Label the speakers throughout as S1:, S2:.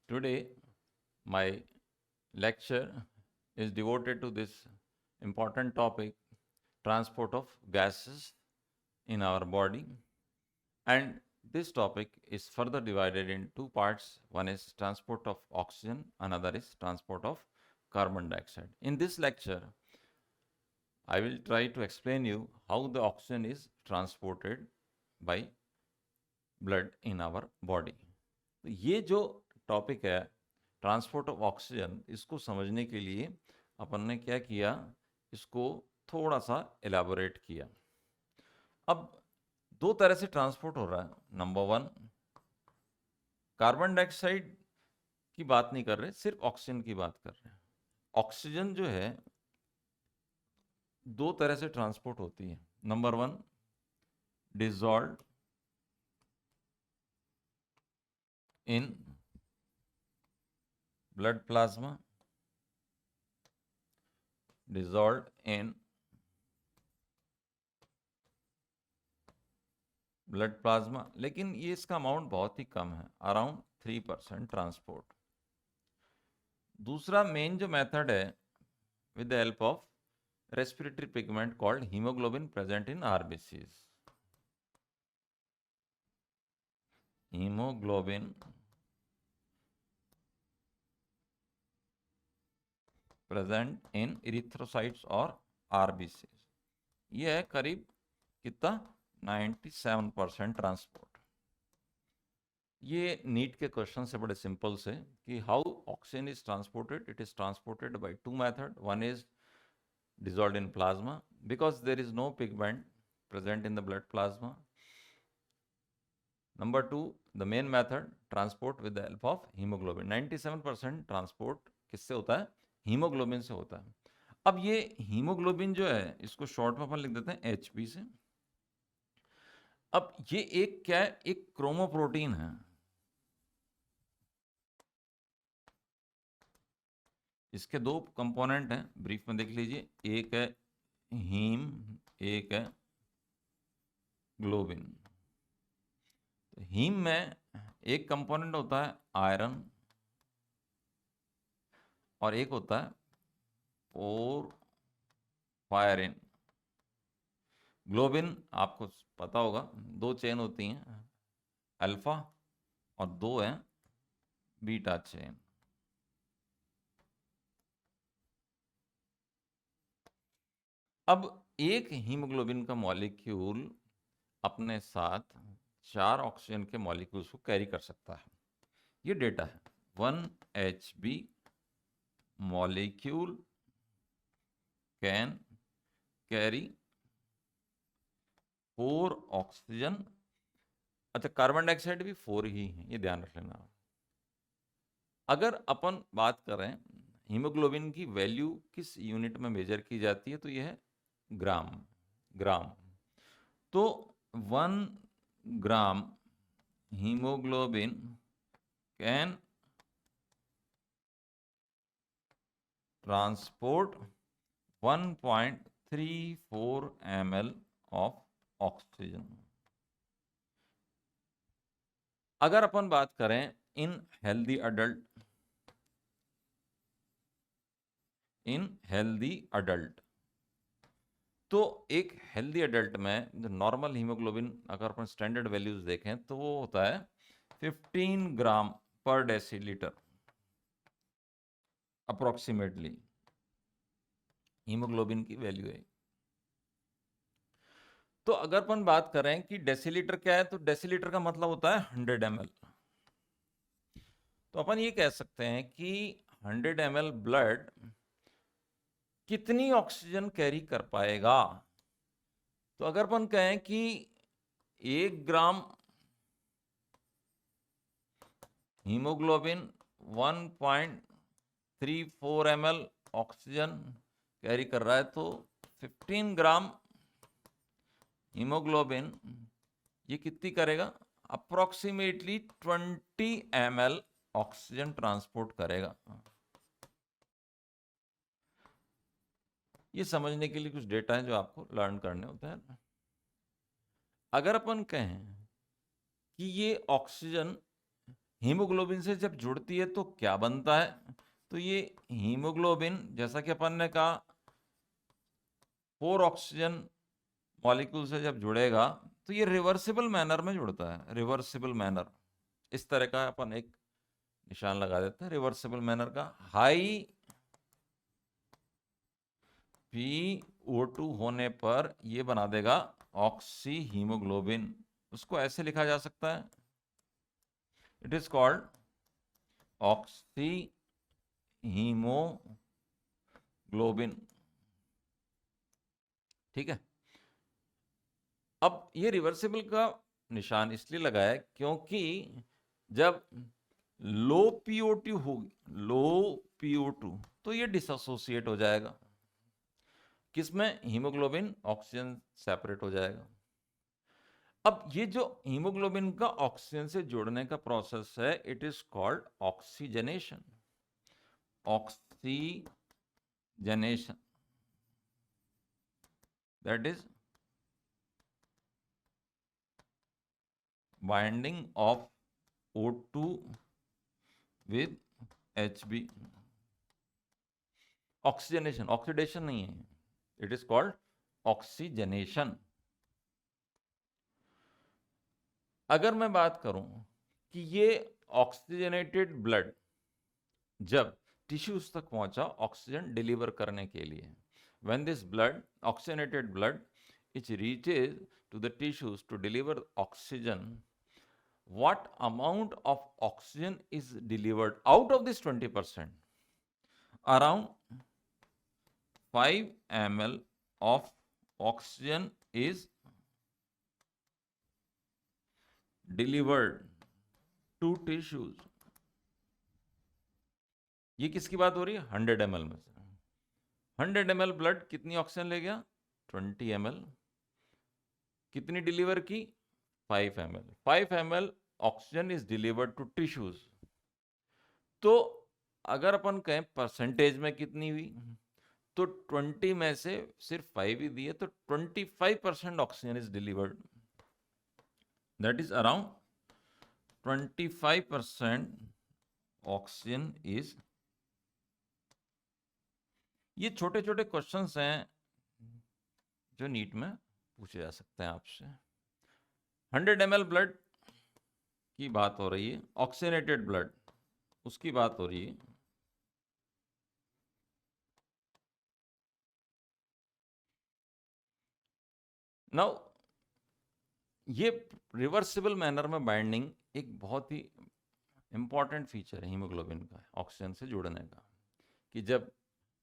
S1: Today, my lecture is devoted to this important topic, transport of gases in our body. And this topic is further divided in two parts. One is transport of oxygen, another is transport of carbon dioxide. In this lecture, I will try to explain you how the oxygen is transported by blood in our body. तो ये जो topic है transport of oxygen, इसको समझने के लिए अपन ने क्या किया, इसको थोड़ा सा एलाबोरेट किया। अब दो तरह से ट्रांसपोर्ट हो रहा है। नंबर वन, कार्बन डाइऑक्साइड की बात नहीं कर रहे, सिर्फ ऑक्सीजन की बात कर रहे हैं। ऑक्सीजन जो है दो तरह से ट्रांसपोर्ट होती है। Number one, dissolve in blood plasma, dissolved in blood plasma, लेकिन ये इसका अमाउंट बहुत ही कम है, अराउंड 3% ट्रांसपोर्ट। दूसरा मेन जो मेथड है, with the help of respiratory pigment called haemoglobin present in RBCs. Haemoglobin present in erythrocytes और आरबीसीज। ये है करीब कितना, 97% ट्रांसपोर्ट। ये नीट के क्वेश्चन से बड़े सिंपल से कि how oxygen is transported. It is transported by two method. One is dissolved in plasma because there is no pigment present in the blood plasma. Number two, the main method, transport with the help of hemoglobin. 97% transport किससे होता है, haemoglobin से होता है। अब ये haemoglobin जो है, इसको शॉर्ट में अपन लिख देते हैं HP से। अब ये एक क्या है, एक क्रोमोप्रोटीन है। इसके दो कंपोनेंट हैं, ब्रीफ में देख लीजिए। एक है हीम, एक है ग्लोबिन। तो हीम में एक कंपोनेंट होता है आयरन और एक होता है पोरफायरिन। ग्लोबिन आपको पता होगा, दो चेन होती हैं, अल्फा और दो हैं बीटा चेन। अब एक हीमोग्लोबिन का मॉलिक्यूल अपने साथ 4 ऑक्सीजन के मॉलिक्यूल्स को कैरी कर सकता है। ये डेटा है। 1 HB molecule can carry 4 oxygen. अच्छा, कार्बन डाइऑक्साइड भी 4 ही है, ये ध्यान रख लेना। अगर अपन बात करें हीमोग्लोबिन की वैल्यू किस यूनिट में मेजर की जाती है, तो यह है ग्राम। तो 1 ग्राम haemoglobin can transport 1.34 ml of oxygen. अगर अपन बात करें इन हेल्दी अडल्ट, तो एक हेल्दी अडल्ट में नॉर्मल हीमोग्लोबिन अगर अपन स्टैंडर्ड वैल्यूज देखें तो वो होता है 15 ग्राम पर डेसीलीटर अप्रोक्सीमेटली हीमोग्लोबिन की वैल्यू है। तो अगर अपन बात करें कि डेसीलीटर क्या है, तो डेसीलीटर का मतलब होता है 100 ml। तो अपन ये कह सकते हैं कि 100 ml ब्लड कितनी ऑक्सीजन कैरी कर पाएगा। तो अगर अपन कहें कि 1 ग्राम हीमोग्लोबिन 1.34 ml ऑक्सीजन कैरी कर रहा है, तो 15 ग्राम हीमोग्लोबिन ये कितनी करेगा, अप्रोक्सीमेटली 20 ml ऑक्सीजन ट्रांसपोर्ट करेगा। ये समझने के लिए कुछ डेटा है जो आपको लर्न करने होते हैं। अगर अपन कहें कि ये ऑक्सीजन हीमोग्लोबिन से जब जुड़ती है तो क्या बनता है? तो ये हीमोग्लोबिन, जैसा कि अपन ने कहा, 4 ऑक्सीजन मॉलिक्यूल से जब जुड़ेगा तो ये रिवर्सिबल मैनर में जुड़ता है। रिवर्सिबल मैनर, इस तरह का अपन एक निशान लगा देते हैं रिवर्सिबल मैनर का। हाई PO2 होने पर ये बना देगा ऑक्सी हीमोग्लोबिन। उसको ऐसे लिखा जा सकता है, it is called oxy haemoglobin. ठीक है। अब ये रिवर्सिबल का निशान इसलिए लगाया है क्योंकि जब लो PO2 होगी, लो PO2, तो ये डिसोसिएट हो जाएगा। किसमें? हीमोग्लोबिन ऑक्सीजन सेपरेट हो जाएगा। अब ये जो हीमोग्लोबिन का ऑक्सीजन से जुड़ने का प्रोसेस है, it is called oxygenation. Oxygenation, that is binding of O2 with Hb। Oxygenation, oxidation नहीं है, इट इज कॉल्ड ऑक्सीजनेशन। अगर मैं बात करूं कि ये ऑक्सीजनेटेड ब्लड जब टिश्यूज तक पहुंचा ऑक्सीजन डिलीवर करने के लिए, when this blood, oxygenated blood, it reaches to the tissues to deliver oxygen, what amount of oxygen is delivered out of this 20%? Around 5 ml of oxygen is delivered to tissues। ये किसकी बात हो रही है? 100 ml में से 100 ml blood कितनी oxygen ले गया? 20 ml। कितनी डिलीवर की? 5 ml। 5 ml oxygen is delivered to tissues. तो अगर अपन कहें परसेंटेज में कितनी हुई, तो 20 में से सिर्फ 5 ही दिए, तो 25% oxygen is delivered, that is around 25% oxygen is. ये छोटे छोटे क्वेश्चंस हैं जो नीट में पूछे जा सकते हैं आपसे। 100 ml ब्लड की बात हो रही है, ऑक्सीजनेटेड ब्लड उसकी बात हो रही है। नाउ ये रिवर्सिबल मैनर में बाइंडिंग एक बहुत ही इंपॉर्टेंट फीचर है हीमोग्लोबिन का, ऑक्सीजन से जुड़ने का, कि जब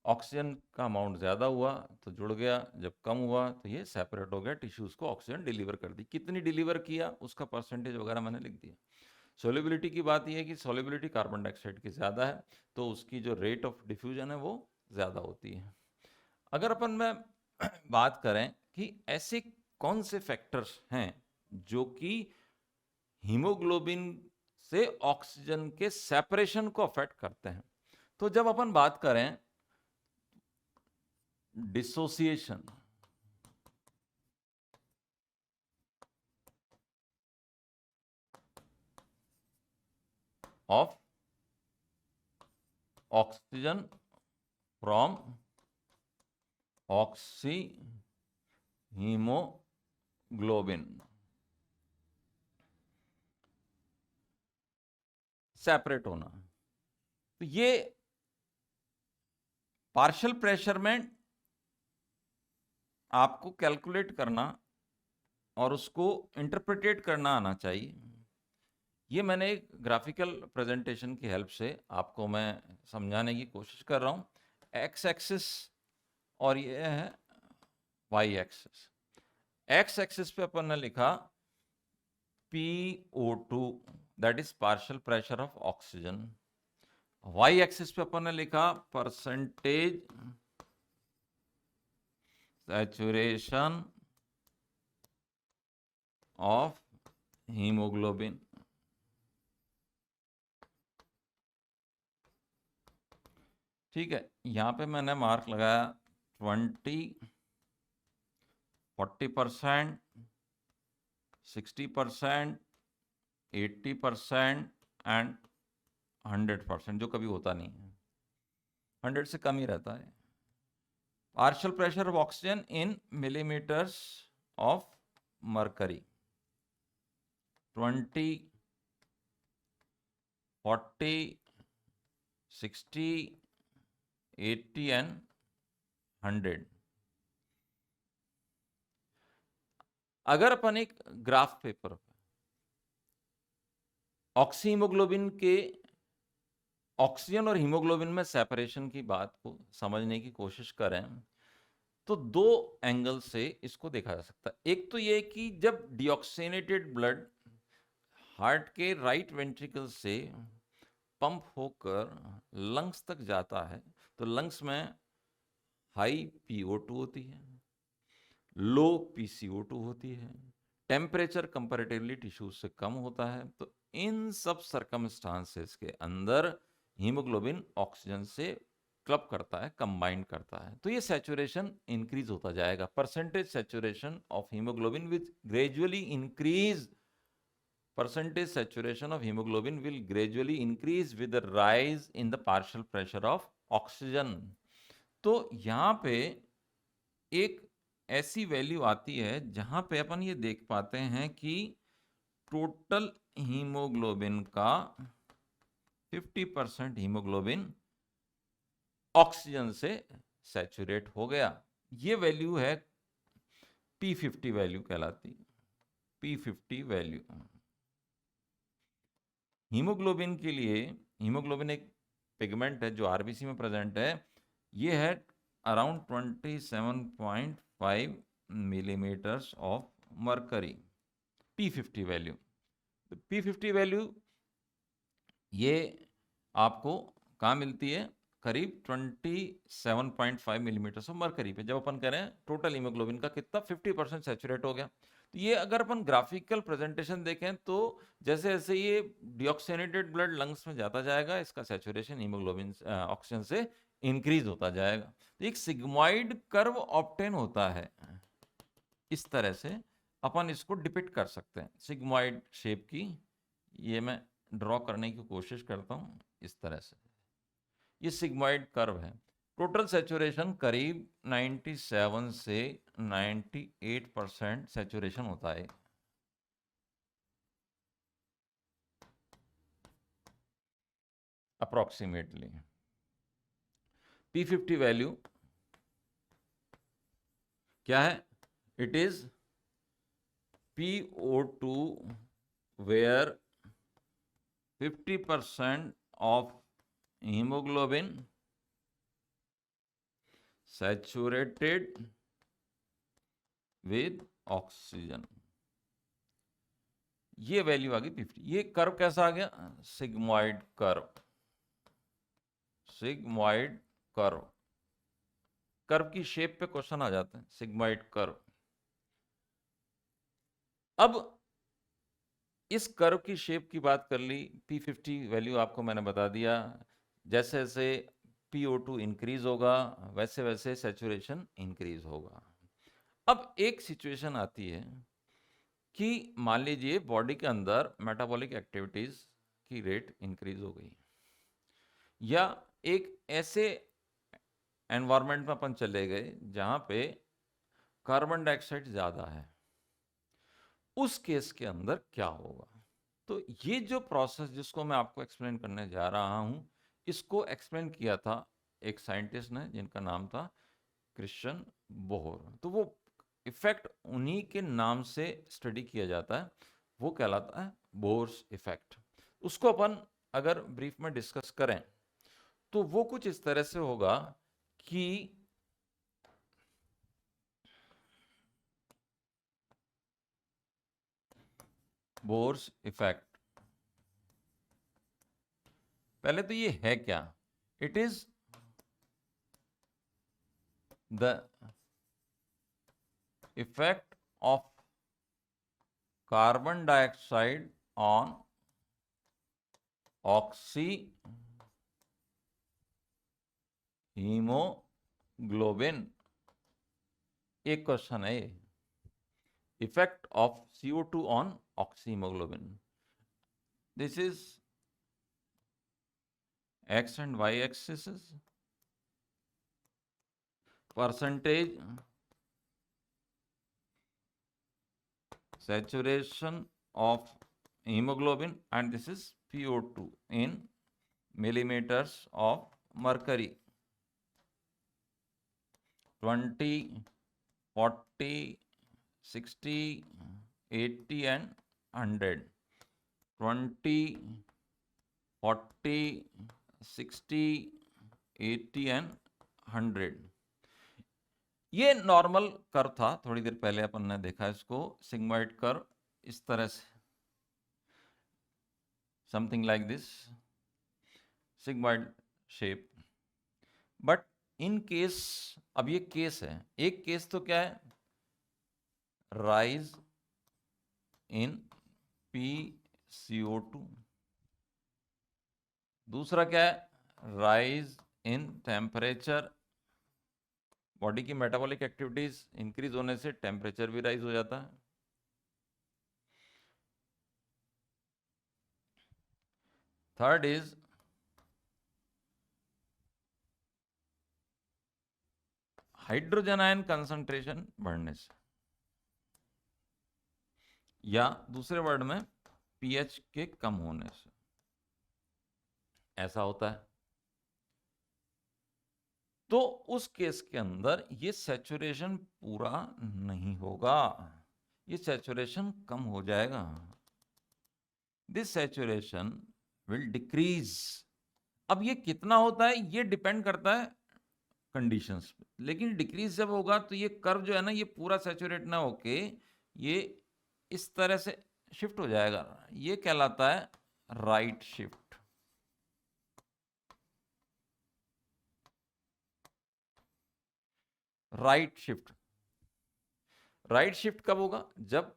S1: ऑक्सीजन का अमाउंट ज़्यादा हुआ तो जुड़ गया, जब कम हुआ तो ये सेपरेट हो गया, टिश्यूज़ को ऑक्सीजन डिलीवर कर दी। कितनी डिलीवर किया उसका परसेंटेज वगैरह मैंने लिख दिया। सोलिबिलिटी की बात यह है कि सोलिबिलिटी कार्बन डाइऑक्साइड की ज़्यादा है तो उसकी जो रेट ऑफ डिफ्यूजन है वो ज़्यादा होती है। अगर अपन में बात करें कि ऐसे कौन से फैक्टर्स हैं जो कि हीमोग्लोबिन से ऑक्सीजन के सेपरेशन को अफेक्ट करते हैं, तो जब अपन बात करें dissociation of oxygen from oxy haemoglobin, separate होना, तो ये पार्शियल प्रेशर में आपको कैलकुलेट करना और उसको इंटरप्रिटेट करना आना चाहिए। ये मैंने एक ग्राफिकल प्रेजेंटेशन की हेल्प से आपको मैं समझाने की कोशिश कर रहा हूँ। एक्स एक्सिस और ये है वाई एक्सिस। एक्स एक्सिस पे अपन ने लिखा PO2, that is partial pressure of oxygen. Y axis पे अपन ने लिखा परसेंटेज सैचुरेशन ऑफ हीमोग्लोबिन। ठीक है, यहां पे मैंने मार्क लगाया 20, 40%, 60%, 80%, एंड 100%, जो कभी होता नहीं है, 100 से कम ही रहता है। Partial pressure of oxygen in millimetres of mercury 20, 40, 60, 80 and 100। अगर अपन एक ग्राफ पेपर पे ऑक्सी हीमोग्लोबिन के ऑक्सीजन और हीमोग्लोबिन में सेपरेशन की बात को समझने की कोशिश करें तो दो एंगल से इसको देखा जा सकता है। एक तो ये कि जब डिऑक्सीनेटेड ब्लड हार्ट के राइट वेंट्रिकल से पंप होकर लंग्स तक जाता है तो लंग्स में हाई PO2 होती है, लो PCO2 होती है, टेम्परेचर कंपैरेटिवली टिश्यूज से कम होता है। तो इन सब सर्कमस्टांसेस के अंदर हीमोग्लोबिन ऑक्सीजन से क्लब करता है, कंबाइन करता है, तो ये सैचुरेशन इंक्रीज होता जाएगा। Percentage saturation of haemoglobin which gradually increase, percentage saturation of hemoglobin will gradually increase with the rise in the partial pressure of oxygen। तो यहाँ पे एक ऐसी वैल्यू आती है जहां पे अपन ये देख पाते हैं कि टोटल हीमोग्लोबिन का 50% हीमोग्लोबिन ऑक्सीजन से सैचुरेट हो गया। ये वैल्यू है P50 वैल्यू कहलाती, P50 वैल्यू। हीमोग्लोबिन के लिए, हीमोग्लोबिन एक पिगमेंट है जो आरबीसी में प्रेजेंट है, ये है around 27.5 millimetres of mercury, P50 value. तो P50 वैल्यू ये आपको कहाँ मिलती है? करीब 27.5 मिलीमीटर्स ऑफ मरकरी पे। जब अपन करें टोटल हीमोग्लोबिन का कितना 50% सैचुरेट हो गया। तो ये अगर अपन ग्राफिकल प्रेजेंटेशन देखें तो जैसे जैसे ये डिऑक्सीनेटेड ब्लड लंग्स में जाता जाएगा, इसका सैचुरेशन हीमोग्लोबिन ऑक्सीजन से इंक्रीज होता जाएगा। तो एक सिग्मॉइड कर्व ऑब्टेन होता है, इस तरह से अपन इसको डिपिक्ट कर सकते हैं, सिग्मॉइड शेप की। ये मैं ड्रॉ करने की कोशिश करता हूं इस तरह से, ये सिग्मॉइड कर्व है। टोटल सैचुरेशन करीब 97 से 98% सैचुरेशन होता है। अप्रोक्सीमेटली P50 वैल्यू क्या है? It is PO2 where 50% of hemoglobin saturated with oxygen। ये वैल्यू आ गई 50। ये कर्व कैसा आ गया? Sigmoid curve, sigmoid curve. Curve की शेप पे क्वेश्चन आ जाते हैं, सिग्मॉइड कर्व। अब इस कर्व की शेप की बात कर ली, P50 वैल्यू आपको मैंने बता दिया। जैसे जैसे PO2 इंक्रीज होगा वैसे वैसे सैचुरेशन इंक्रीज होगा। अब एक सिचुएशन आती है कि मान लीजिए बॉडी के अंदर मेटाबॉलिक एक्टिविटीज की रेट इंक्रीज हो गई, या एक ऐसे एनवायरनमेंट में अपन चले गए जहां पे कार्बन डाइऑक्साइड ज्यादा है, उस केस के अंदर क्या होगा? तो ये जो प्रोसेस जिसको मैं आपको एक्सप्लेन करने जा रहा हूं, इसको एक्सप्लेन किया था एक साइंटिस्ट ने जिनका नाम था क्रिश्चियन बोहर। तो वो इफेक्ट उन्हीं के नाम से स्टडी किया जाता है, वो कहलाता है बोर्स इफेक्ट। उसको अपन अगर ब्रीफ में डिस्कस करें तो वो कुछ इस तरह से होगा कि बोर्स इफेक्ट, पहले तो ये है क्या? It is the effect of carbon dioxide on oxy haemoglobin. एक क्वेश्चन है ये, effect of CO2 on oxy haemoglobin. This is x and y axis, percentage saturation of hemoglobin, and this is PO2 in millimeters of mercury. 20, 40, 60, 80 and 100. 20, 40, 60, 80 and 100. ये normal curve था, थोड़ी देर पहले अपन ने देखा इसको, सिग्मॉइड कर्व इस तरह से, something like this, sigmoid shape. But in case, अब ये केस है, एक केस तो क्या है, राइज इन PCO2, दूसरा क्या है, राइज इन टेम्परेचर. बॉडी की मेटाबॉलिक एक्टिविटीज इंक्रीज होने से टेम्परेचर भी राइज हो जाता है. Third is hydrogen ion concentration बढ़ने से, या दूसरे वर्ड में पीएच के कम होने से ऐसा होता है. तो उस केस के अंदर ये सैचुरेशन पूरा नहीं होगा, ये सैचुरेशन कम हो जाएगा. This saturation will decrease. अब ये कितना होता है ये डिपेंड करता है कंडीशंस पे, लेकिन डिक्रीज जब होगा तो ये कर्व जो है ना, ये पूरा सैचुरेट ना होके ये इस तरह से शिफ्ट हो जाएगा. ये कहलाता है right shift. Right shift, right shift कब होगा, जब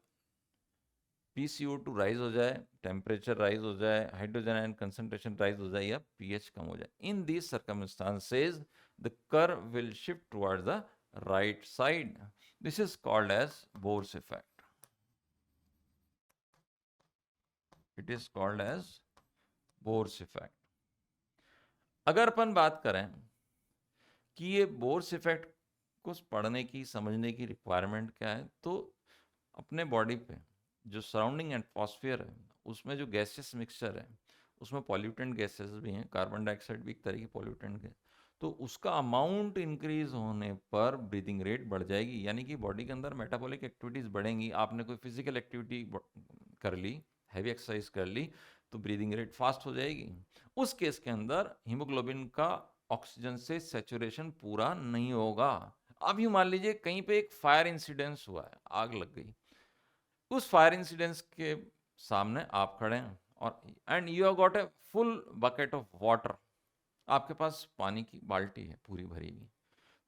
S1: PCO2 राइज हो जाए, टेम्परेचर राइज हो जाए, हाइड्रोजन आयन कंसंट्रेशन राइज हो जाए, या पीएच कम हो जाए. In these circumstances the curve will shift towards the right side. This is called as Bohr's effect. It is called as Bohr's effect. अगर अपन बात करें कि ये बोर्स इफेक्ट को पढ़ने की, समझने की रिक्वायरमेंट क्या है, तो अपने बॉडी पे जो सराउंडिंग एटमॉस्फेयर है उसमें जो गैसेस मिक्सचर है, उसमें पॉल्यूटेंट गैसेस भी हैं, कार्बन डाइऑक्साइड भी एक तरह की पॉल्यूटेंट है. तो उसका अमाउंट इंक्रीज होने पर ब्रीदिंग रेट बढ़ जाएगी, यानी कि बॉडी के अंदर मेटाबॉलिक एक्टिविटीज बढ़ेंगी. आपने कोई फिजिकल एक्टिविटी कर ली, हैवी एक्सरसाइज कर ली, तो ब्रीदिंग रेट फास्ट हो जाएगी. उस केस के अंदर हीमोग्लोबिन का ऑक्सीजन से सैचुरेशन पूरा नहीं होगा. अब यूं मान लीजिए कहीं पे एक फायर इंसिडेंस हुआ है, आग लग गई. उस फायर इंसिडेंस के सामने आप खड़े हैं और and you have got a full bucket of water. आपके पास पानी की बाल्टी है पूरी भरी हुई.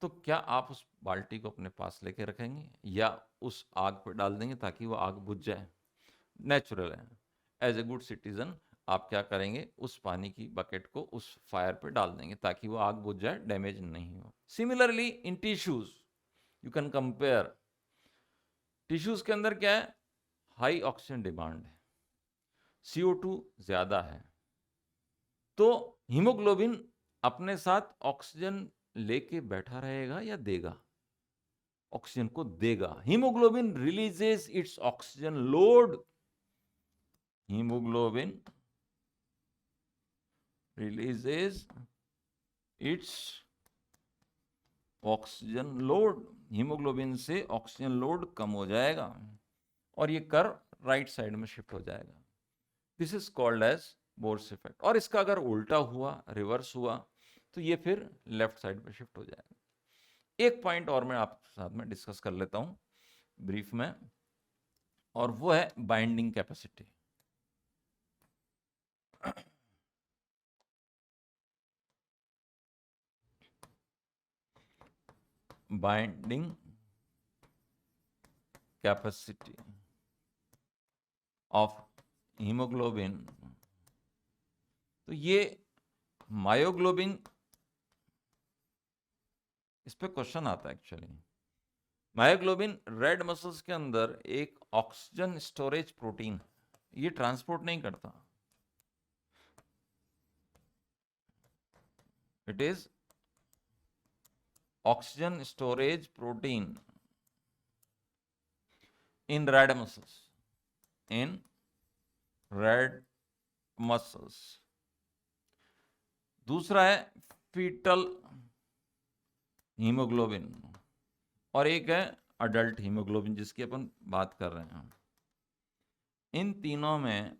S1: तो क्या आप उस बाल्टी को अपने पास लेके रखेंगे या उस आग पर डाल देंगे ताकि वो आग बुझ जाए? नेचुरल है. एज ए गुड सिटीजन आप क्या करेंगे, उस पानी की बकेट को उस फायर पे डाल देंगे ताकि वो आग बुझ जाए, डैमेज नहीं हो. Similarly in tissues you can compare. Tissues के अंदर क्या है, हाई ऑक्सीजन डिमांड है, CO2 ज्यादा है, तो हीमोग्लोबिन अपने साथ ऑक्सीजन लेके बैठा रहेगा या देगा? ऑक्सीजन को देगा. Haemoglobin releases its oxygen load. Haemoglobin releases its oxygen load. Haemoglobin से ऑक्सीजन लोड कम हो जाएगा और ये कर्व राइट साइड में शिफ्ट हो जाएगा. This is called as Bohr's effect. और इसका अगर उल्टा हुआ, रिवर्स हुआ, तो ये फिर लेफ्ट साइड पे शिफ्ट हो जाएगा. एक पॉइंट और मैं आपके साथ में डिस्कस कर लेता हूं ब्रीफ में, और वो है binding capacity. Binding capacity of haemoglobin. तो ये मायोग्लोबिन, इस पे क्वेश्चन आता है एक्चुअली. मायोग्लोबिन रेड मसल्स के अंदर एक ऑक्सीजन स्टोरेज प्रोटीन, ये ट्रांसपोर्ट नहीं करता. It is oxygen storage protein in red muscles. In red muscles. दूसरा है फीटल हीमोग्लोबिन और एक है अडल्ट हीमोग्लोबिन जिसकी अपन बात कर रहे हैं. इन तीनों में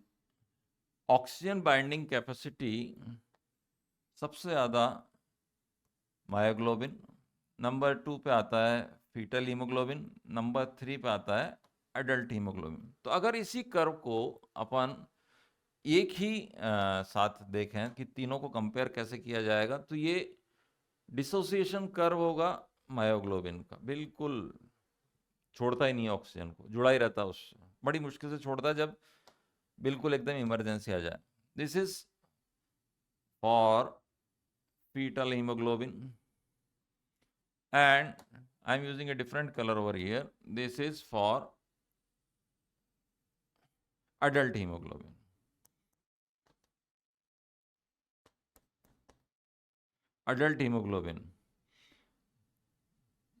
S1: ऑक्सीजन बाइंडिंग कैपेसिटी सबसे ज़्यादा मायोग्लोबिन, नंबर 2 पे आता है फीटल हीमोग्लोबिन, नंबर 3 पे आता है एडल्ट हीमोग्लोबिन. तो अगर इसी कर्व को अपन एक ही साथ देखें कि तीनों को कंपेयर कैसे किया जाएगा, तो ये डिसोसिएशन कर्व होगा मायोग्लोबिन का. बिल्कुल छोड़ता ही नहीं है ऑक्सीजन को, जुड़ा ही रहता है उससे. बड़ी मुश्किल से छोड़ता है जब बिल्कुल एकदम इमरजेंसी आ जाए. This is for fetal hemoglobin, and I am using a different color over here. This is for adult hemoglobin. Adult hemoglobin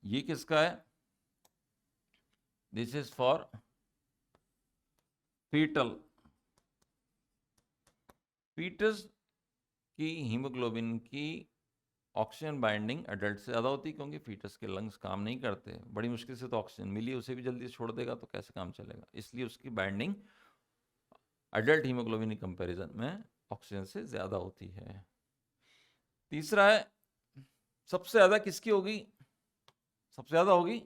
S1: ये किसका है? This is for fetal. Foetus की हीमोग्लोबिन की ऑक्सीजन बाइंडिंग एडल्ट से ज़्यादा होती है क्योंकि फीटस के लंग्स काम नहीं करते. बड़ी मुश्किल से तो ऑक्सीजन मिली, उसे भी जल्दी छोड़ देगा तो कैसे काम चलेगा. इसलिए उसकी बाइंडिंग एडल्ट हीमोग्लोबिन की कंपैरिजन में ऑक्सीजन से ज़्यादा होती है. तीसरा है सबसे ज़्यादा किसकी होगी? सबसे ज़्यादा होगी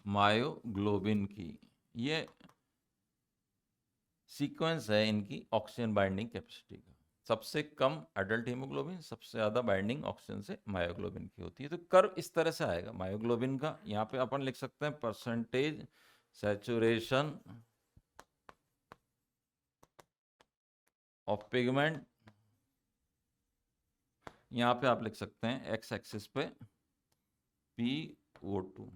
S1: मायोग्लोबिन की. ये सीक्वेंस है इनकी ऑक्सीजन बाइंडिंग कैपेसिटी का. सबसे कम एडल्ट हीमोग्लोबिन, सबसे ज़्यादा बाइंडिंग ऑक्सीजन से मायोग्लोबिन की होती है. तो कर्व इस तरह से आएगा मायोग्लोबिन का. यहाँ पे अपन लिख सकते हैं परसेंटेज सैचुरेशन ऑफ पिगमेंट. यहाँ पे आप लिख सकते हैं एक्स एक्सिस पे PO2.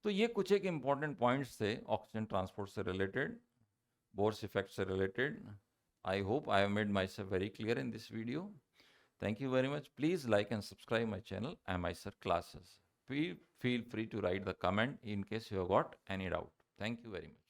S1: तो ये कुछ एक इंपॉर्टेंट पॉइंट्स थे ऑक्सीजन ट्रांसपोर्ट से रिलेटेड, Bohr's effect से related. I hope I have made myself very clear in this video. Thank you very much. Please like and subscribe my channel, AMISER Classes. Feel free to write the comment in case you have got any doubt. Thank you very much.